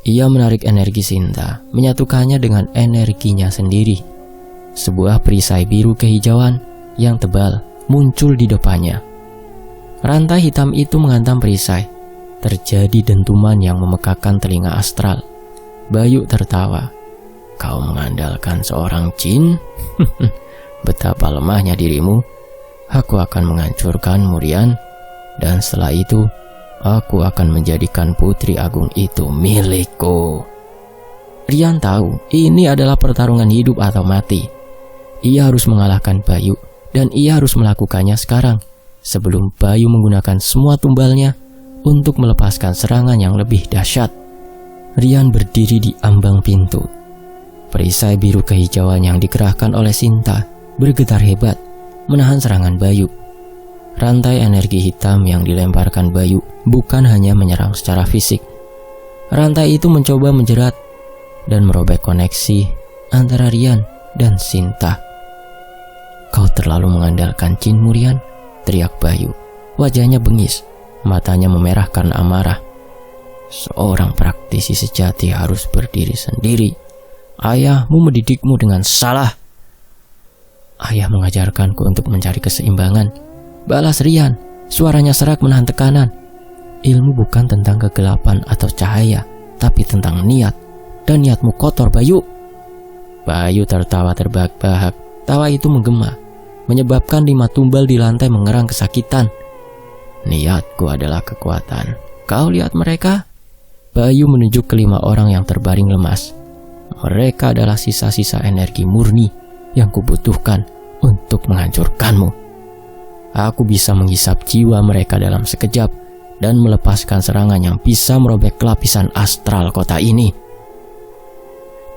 Ia menarik energi Sinta, menyatukannya dengan energinya sendiri. Sebuah perisai biru kehijauan yang tebal muncul di depannya. Rantai hitam itu menghantam perisai. Terjadi dentuman yang memekakkan telinga astral. Bayu tertawa. "Kau mengandalkan seorang jin? Betapa lemahnya dirimu. Aku akan menghancurkanmu, Rian. Dan setelah itu, aku akan menjadikan Putri Agung itu milikku." Rian tahu ini adalah pertarungan hidup atau mati. Ia harus mengalahkan Bayu, dan ia harus melakukannya sekarang, sebelum Bayu menggunakan semua tumbalnya untuk melepaskan serangan yang lebih dahsyat. Rian berdiri di ambang pintu. Perisai biru kehijauan yang dikerahkan oleh Sinta bergetar hebat, menahan serangan Bayu. Rantai energi hitam yang dilemparkan Bayu bukan hanya menyerang secara fisik. Rantai itu mencoba menjerat dan merobek koneksi antara Rian dan Sinta. "Kau terlalu mengandalkan jinmu, Rian," teriak Bayu. Wajahnya bengis, matanya memerah karena amarah. "Seorang praktisi sejati harus berdiri sendiri. Ayahmu mendidikmu dengan salah." "Ayah mengajarkanku untuk mencari keseimbangan," balas Rian, suaranya serak menahan tekanan. "Ilmu bukan tentang kegelapan atau cahaya, tapi tentang niat. Dan niatmu kotor, Bayu." Bayu tertawa terbahak-bahak. Tawa itu menggema, menyebabkan 5 tumbal di lantai mengerang kesakitan. "Niatku adalah kekuatan. Kau lihat mereka?" Bayu menunjuk ke 5 orang yang terbaring lemas. "Mereka adalah sisa-sisa energi murni yang kubutuhkan untuk menghancurkanmu. Aku bisa menghisap jiwa mereka dalam sekejap dan melepaskan serangan yang bisa merobek lapisan astral kota ini."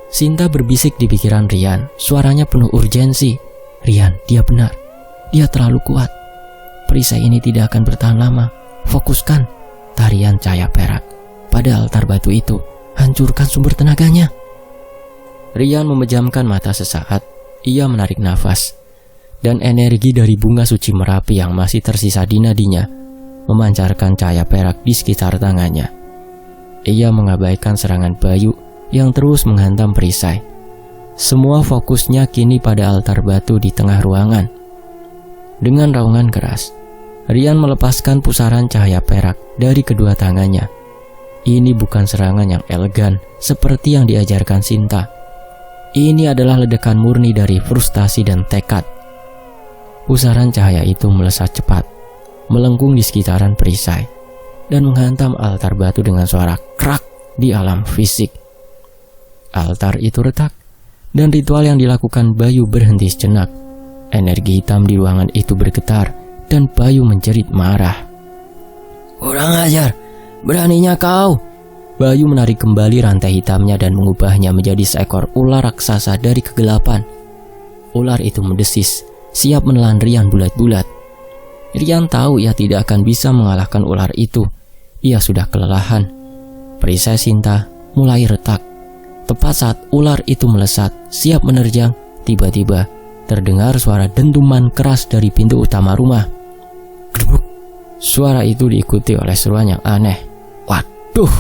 Sinta berbisik di pikiran Rian. Suaranya penuh urgensi. Rian, dia benar. Dia terlalu kuat. Perisai ini tidak akan bertahan lama. Fokuskan tarian cahaya perak pada altar batu itu. Hancurkan sumber tenaganya. Rian memejamkan mata sesaat. Ia menarik nafas. Dan energi dari bunga suci Merapi yang masih tersisa di nadinya memancarkan cahaya perak di sekitar tangannya. Ia mengabaikan serangan Bayu yang terus menghantam perisai. Semua fokusnya kini pada altar batu di tengah ruangan. Dengan raungan keras, Rian melepaskan pusaran cahaya perak dari kedua tangannya. Ini bukan serangan yang elegan seperti yang diajarkan Sinta. Ini adalah ledakan murni dari frustasi dan tekad. Pusaran cahaya itu melesat cepat, melengkung di sekitaran perisai, dan menghantam altar batu dengan suara krak di alam fisik. Altar itu retak, dan ritual yang dilakukan Bayu berhenti sejenak. Energi hitam di ruangan itu bergetar, dan Bayu menjerit marah. "Kurang ajar, beraninya kau!" Bayu menarik kembali rantai hitamnya dan mengubahnya menjadi seekor ular raksasa dari kegelapan. Ular itu mendesis, siap menelan Rian bulat-bulat. Rian tahu ia tidak akan bisa mengalahkan ular itu. Ia sudah kelelahan. Perisai Sinta mulai retak. Tepat saat ular itu melesat, siap menerjang, tiba-tiba terdengar suara dentuman keras dari pintu utama rumah. Gedebuk. Suara itu diikuti oleh seruan yang aneh. "Waduh,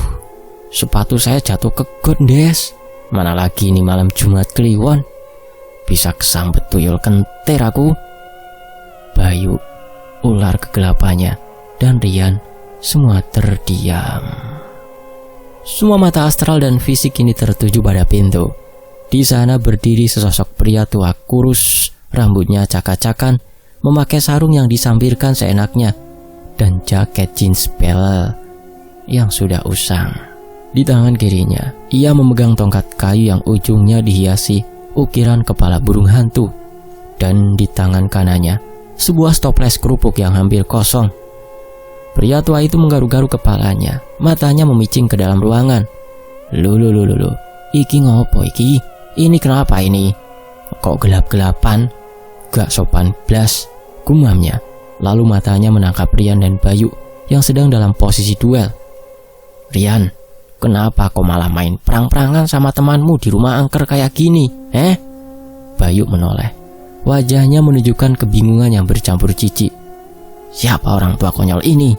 sepatu saya jatuh ke got, Des. Mana lagi ini malam Jumat Kliwon. Bisa kesambet tuyul kentir aku." Bayu, ular kegelapannya, dan Rian semua terdiam. Semua mata astral dan fisik kini tertuju pada pintu. Di sana berdiri sesosok pria tua kurus, rambutnya acak-acakan, memakai sarung yang disampirkan seenaknya, dan jaket jeans pel yang sudah usang. Di tangan kirinya, ia memegang tongkat kayu yang ujungnya dihiasi ukiran kepala burung hantu. Dan di tangan kanannya, sebuah toples kerupuk yang hampir kosong. Pria tua itu menggaruk-garuk kepalanya, matanya memicing ke dalam ruangan. Lu, iki ngopo iki? Ini kenapa ini? Kok gelap-gelapan? Gak sopan blas, gumamnya. Lalu matanya menangkap Rian dan Bayu yang sedang dalam posisi duel. "Rian, kenapa kau malah main perang-perangan sama temanmu di rumah angker kayak gini? Bayu menoleh. Wajahnya menunjukkan kebingungan yang bercampur jijik. Siapa orang tua konyol ini?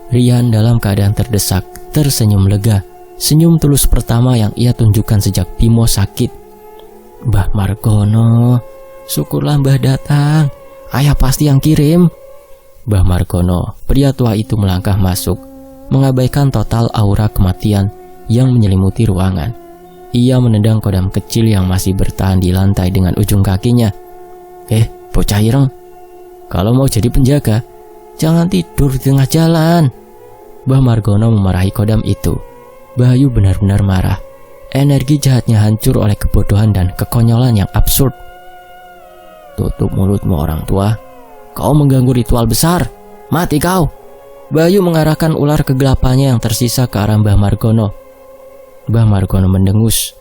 Rian dalam keadaan terdesak tersenyum lega. Senyum tulus pertama yang ia tunjukkan sejak Bimo sakit. "Mbah Margono, syukurlah Mbah datang. Ayah pasti yang kirim." Mbah Margono, pria tua itu melangkah masuk, mengabaikan total aura kematian yang menyelimuti ruangan. Ia menendang kodam kecil yang masih bertahan di lantai dengan ujung kakinya. Bocah ireng, kalau mau jadi penjaga, jangan tidur di tengah jalan." Mbah Margono memarahi kodam itu. Bayu benar-benar marah. Energi jahatnya hancur oleh kebodohan dan kekonyolan yang absurd. "Tutup mulutmu orang tua. Kau mengganggu ritual besar. Mati kau!" Bayu mengarahkan ular kegelapannya yang tersisa ke arah Mbah Margono. Mbah Margono mendengus.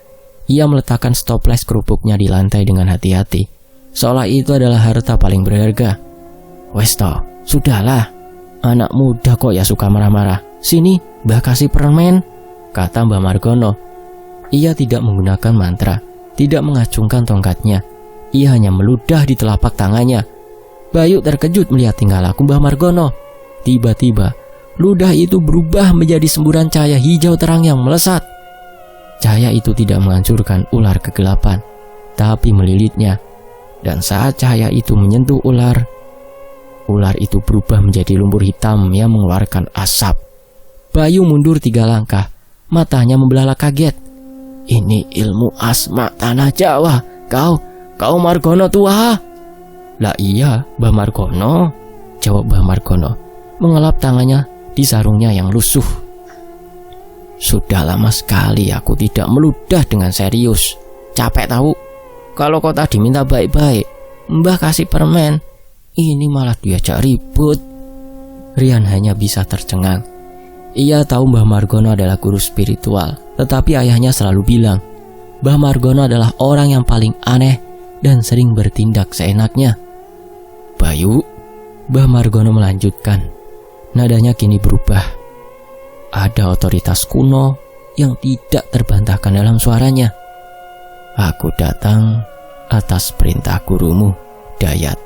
Ia meletakkan toples kerupuknya di lantai dengan hati-hati, seolah itu adalah harta paling berharga. "Wes toh, sudahlah. Anak muda kok ya suka marah-marah. Sini, Mbah kasih permen," kata Mbah Margono. Ia tidak menggunakan mantra, tidak mengacungkan tongkatnya. Ia hanya meludah di telapak tangannya. Bayu terkejut melihat tingkah laku Mbah Margono. Tiba-tiba, ludah itu berubah menjadi semburan cahaya hijau terang yang melesat. Cahaya itu tidak menghancurkan ular kegelapan, tapi melilitnya. Dan saat cahaya itu menyentuh ular itu berubah menjadi lumpur hitam yang mengeluarkan asap. Bayu mundur 3 langkah, matanya membelalak kaget. "Ini ilmu asma tanah Jawa. Kau Margono tua?" "Lah iya, Mbah Margono," jawab Mbah Margono, mengelap tangannya di sarungnya yang lusuh. "Sudah lama sekali aku tidak meludah dengan serius. Capek tahu. Kalau kau tadi minta baik-baik, Mbah kasih permen. Ini malah diajak ribut." Rian hanya bisa tercengang. Ia tahu Mbah Margono adalah guru spiritual, tetapi ayahnya selalu bilang, Mbah Margono adalah orang yang paling aneh dan sering bertindak seenaknya. Bayu, Mbah Margono melanjutkan. Nadanya kini berubah. Ada otoritas kuno yang tidak terbantahkan dalam suaranya. Aku datang atas perintah gurumu, Dayat.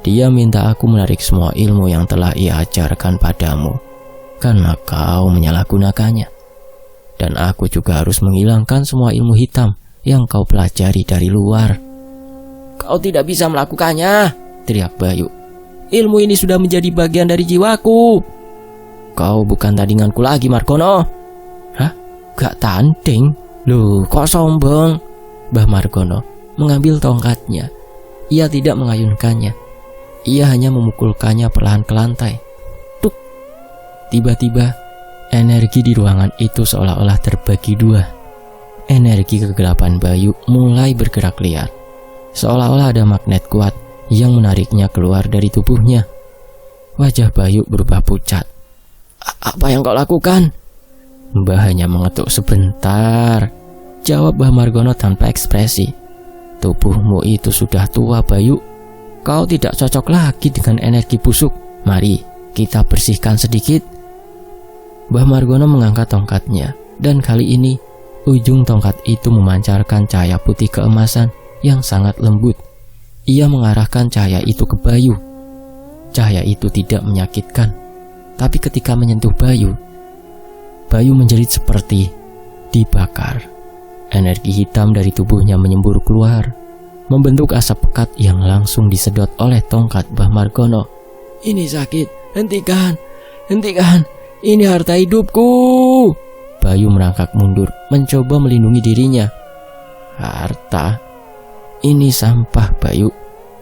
Dia minta aku menarik semua ilmu yang telah ia ajarkan padamu, karena kau menyalahgunakannya. Dan aku juga harus menghilangkan semua ilmu hitam yang kau pelajari dari luar. Kau tidak bisa melakukannya, teriak Bayu. Ilmu ini sudah menjadi bagian dari jiwaku. Kau bukan tandinganku lagi, Margono. Hah? Gak tanding? Loh, kok sombong? Mbah Margono mengambil tongkatnya. Ia tidak mengayunkannya. Ia hanya memukulkannya perlahan ke lantai. Tuk! Tiba-tiba, energi di ruangan itu seolah-olah terbagi dua. Energi kegelapan Bayu mulai bergerak liar. Seolah-olah ada magnet kuat yang menariknya keluar dari tubuhnya. Wajah Bayu berubah pucat. Apa yang kau lakukan? Mbah hanya mengetuk sebentar, jawab Mbah Margono tanpa ekspresi. Tubuhmu itu sudah tua, Bayu. Kau tidak cocok lagi dengan energi busuk. Mari kita bersihkan sedikit. Mbah Margono mengangkat tongkatnya, dan kali ini ujung tongkat itu memancarkan cahaya putih keemasan yang sangat lembut. Ia mengarahkan cahaya itu ke Bayu. Cahaya itu tidak menyakitkan, tapi ketika menyentuh Bayu, Bayu menjerit seperti dibakar. Energi hitam dari tubuhnya menyembur keluar, membentuk asap pekat yang langsung disedot oleh tongkat Mbah Margono. Ini sakit, hentikan, hentikan, ini harta hidupku. Bayu merangkak mundur, mencoba melindungi dirinya. Harta? Ini sampah, Bayu.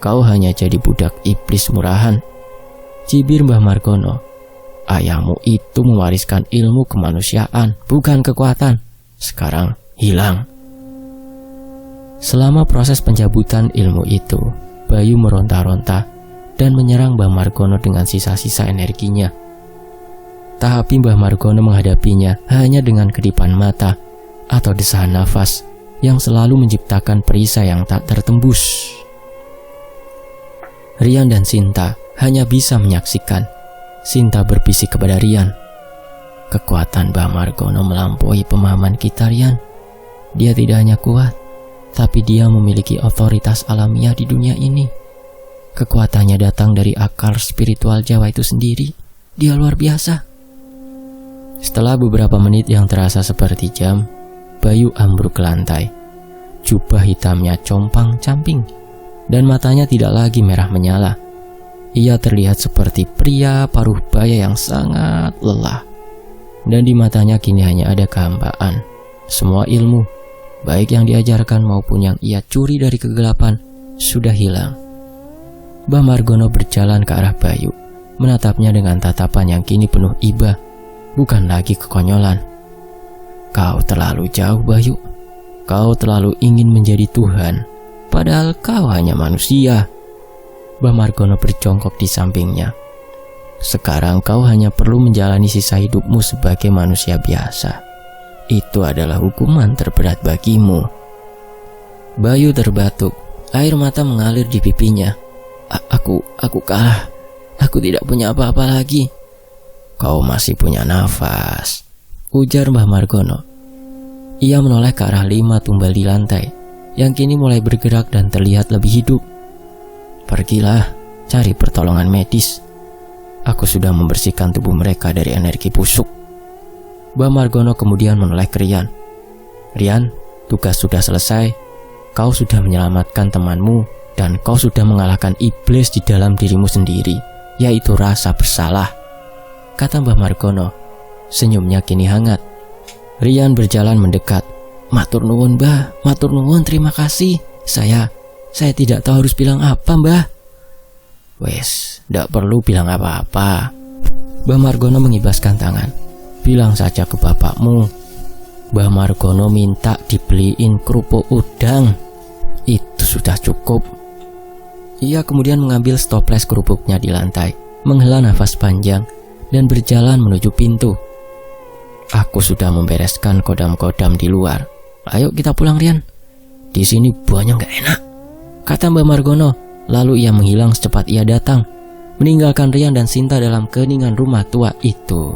Kau hanya jadi budak iblis murahan. Cibir Mbah Margono. Ayahmu itu mewariskan ilmu kemanusiaan, bukan kekuatan. Sekarang hilang. Selama proses pencabutan ilmu itu, Bayu meronta-ronta dan menyerang Mbah Margono dengan sisa-sisa energinya. Tapi Mbah Margono menghadapinya hanya dengan kedipan mata atau desahan nafas yang selalu menciptakan perisai yang tak tertembus. Rian dan Sinta hanya bisa menyaksikan. Sinta berbisik kepada Rian, kekuatan Mbah Margono melampaui pemahaman kita, Rian. Dia tidak hanya kuat, tapi dia memiliki otoritas alamiah di dunia ini. Kekuatannya datang dari akar spiritual Jawa itu sendiri. Dia luar biasa. Setelah beberapa menit yang terasa seperti jam, Bayu ambruk ke lantai. Jubah hitamnya compang-camping, dan matanya tidak lagi merah menyala. Ia terlihat seperti pria paruh baya yang sangat lelah. Dan di matanya kini hanya ada kehambaan. Semua ilmu, baik yang diajarkan maupun yang ia curi dari kegelapan, sudah hilang. Mbah Margono berjalan ke arah Bayu, menatapnya dengan tatapan yang kini penuh iba, bukan lagi kekonyolan. Kau terlalu jauh, Bayu. Kau terlalu ingin menjadi Tuhan, padahal kau hanya manusia. Mbah Margono berjongkok di sampingnya. Sekarang kau hanya perlu menjalani sisa hidupmu sebagai manusia biasa. Itu adalah hukuman terberat bagimu. Bayu terbatuk, air mata mengalir di pipinya. Aku kalah. Aku tidak punya apa-apa lagi. Kau masih punya nafas, ujar Mbah Margono. Ia menoleh ke arah 5 tumbal di lantai, yang kini mulai bergerak dan terlihat lebih hidup. Pergilah, cari pertolongan medis. Aku sudah membersihkan tubuh mereka dari energi busuk. Mbah Margono kemudian menoleh ke Rian. Rian, tugas sudah selesai. Kau sudah menyelamatkan temanmu, dan kau sudah mengalahkan iblis di dalam dirimu sendiri, yaitu rasa bersalah, kata Mbah Margono. Senyumnya kini hangat. Rian berjalan mendekat. Matur nuwun, Mbah. Matur nuwun, terima kasih. Saya tidak tahu harus bilang apa, Mbah. Wes, ndak perlu bilang apa-apa. Mbah Margono mengibaskan tangan. Bilang saja ke bapakmu. Mbah Margono minta dibeliin kerupuk udang. Itu sudah cukup. Ia kemudian mengambil stoples kerupuknya di lantai, menghela nafas panjang, dan berjalan menuju pintu. Aku sudah membereskan kodam-kodam di luar. Ayo kita pulang Rian. Di sini buahnya nggak enak, kata Mbah Margono. Lalu ia menghilang secepat ia datang, meninggalkan Rian dan Sinta dalam keheningan rumah tua itu.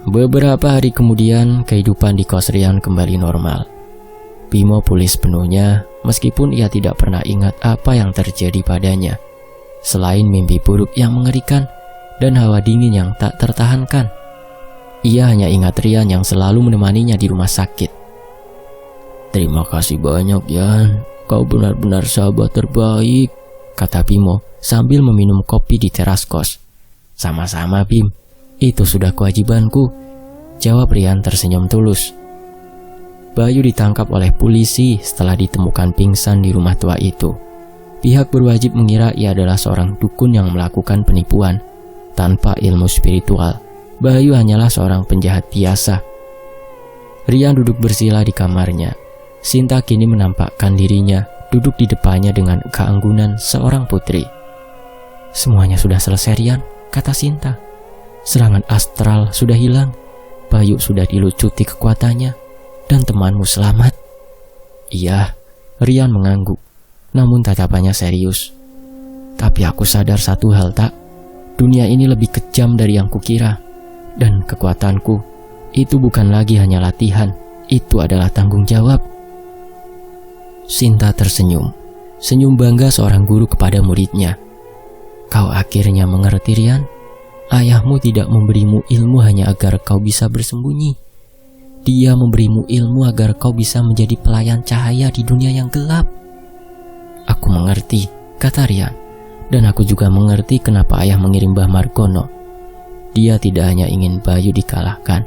Beberapa hari kemudian, kehidupan di kos Rian kembali normal. Bimo pulih sepenuhnya, meskipun ia tidak pernah ingat apa yang terjadi padanya, selain mimpi buruk yang mengerikan dan hawa dingin yang tak tertahankan. Ia hanya ingat Rian yang selalu menemaninya di rumah sakit. Terima kasih banyak Yan, kau benar-benar sahabat terbaik, kata Bimo sambil meminum kopi di teras kos. Sama-sama Bim, itu sudah kewajibanku, jawab Rian tersenyum tulus. Bayu ditangkap oleh polisi setelah ditemukan pingsan di rumah tua itu. Pihak berwajib mengira ia adalah seorang dukun yang melakukan penipuan. Tanpa ilmu spiritual, Bayu hanyalah seorang penjahat biasa. Rian duduk bersila di kamarnya. Sinta kini menampakkan dirinya duduk di depannya dengan keanggunan seorang putri. Semuanya sudah selesai Rian, kata Sinta. Serangan astral sudah hilang, Bayu sudah dilucuti kekuatannya, dan temanmu selamat. Iya, Rian mengangguk, namun tatapannya serius. Tapi aku sadar satu hal tak, dunia ini lebih kejam dari yang kukira, dan kekuatanku itu bukan lagi hanya latihan, itu adalah tanggung jawab. Sinta tersenyum, senyum bangga seorang guru kepada muridnya. Kau akhirnya mengerti Rian, ayahmu tidak memberimu ilmu hanya agar kau bisa bersembunyi. Dia memberimu ilmu agar kau bisa menjadi pelayan cahaya di dunia yang gelap. Aku mengerti, kata Rian. Dan aku juga mengerti kenapa ayah mengirim Mbah Margono. Dia tidak hanya ingin Bayu dikalahkan.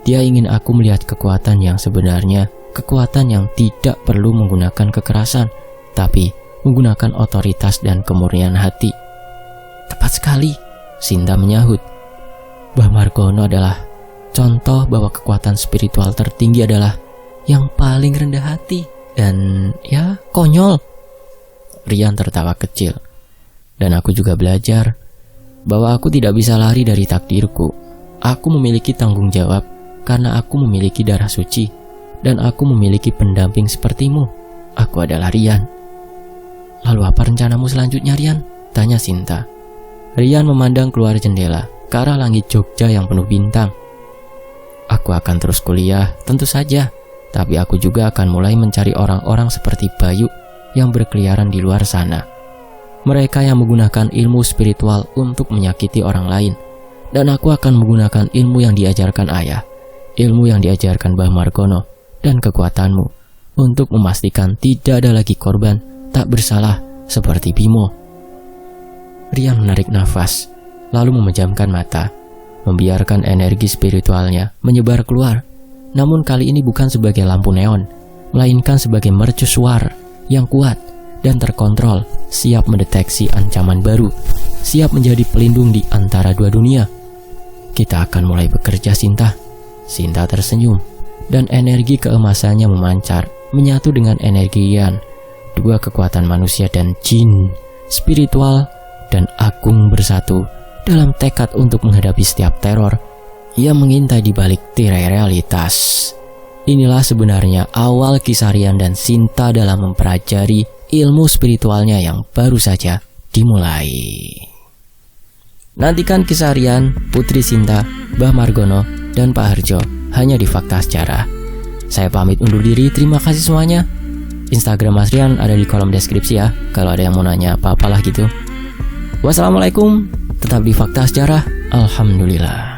Dia ingin aku melihat kekuatan yang sebenarnya, kekuatan yang tidak perlu menggunakan kekerasan, tapi menggunakan otoritas dan kemurnian hati. Tepat sekali, Sinta menyahut. Mbah Margono adalah contoh bahwa kekuatan spiritual tertinggi adalah yang paling rendah hati dan ya konyol. Rian tertawa kecil. Dan aku juga belajar bahwa aku tidak bisa lari dari takdirku. Aku memiliki tanggung jawab karena aku memiliki darah suci dan aku memiliki pendamping sepertimu. Aku adalah Rian. Lalu apa rencanamu selanjutnya Rian? Tanya Sinta. Rian memandang keluar jendela ke arah langit Jogja yang penuh bintang. Aku akan terus kuliah, tentu saja. Tapi aku juga akan mulai mencari orang-orang seperti Bayu yang berkeliaran di luar sana. Mereka yang menggunakan ilmu spiritual untuk menyakiti orang lain. Dan aku akan menggunakan ilmu yang diajarkan ayah, ilmu yang diajarkan Mbah Margono, dan kekuatanmu untuk memastikan tidak ada lagi korban tak bersalah seperti Bimo. Rian menarik nafas, lalu memejamkan mata, membiarkan energi spiritualnya menyebar keluar. Namun kali ini bukan sebagai lampu neon, melainkan sebagai mercusuar yang kuat dan terkontrol, siap mendeteksi ancaman baru, siap menjadi pelindung di antara dua dunia. Kita akan mulai bekerja Sinta. Sinta tersenyum, dan energi keemasannya memancar, menyatu dengan energi Yan, dua kekuatan manusia dan jin, spiritual dan agung bersatu dalam tekad untuk menghadapi setiap teror yang mengintai di balik tirai realitas. Inilah sebenarnya awal kisah Rian dan Sinta dalam mempelajari ilmu spiritualnya yang baru saja dimulai. Nantikan kisah Rian, Putri Sinta, Mbah Margono, dan Pak Harjo hanya di Fakta Sejarah. Saya pamit undur diri, terima kasih semuanya. Instagram Mas Rian ada di kolom deskripsi ya, kalau ada yang mau nanya apa-apalah gitu. Wassalamualaikum, tetap di Fakta Sejarah. Alhamdulillah.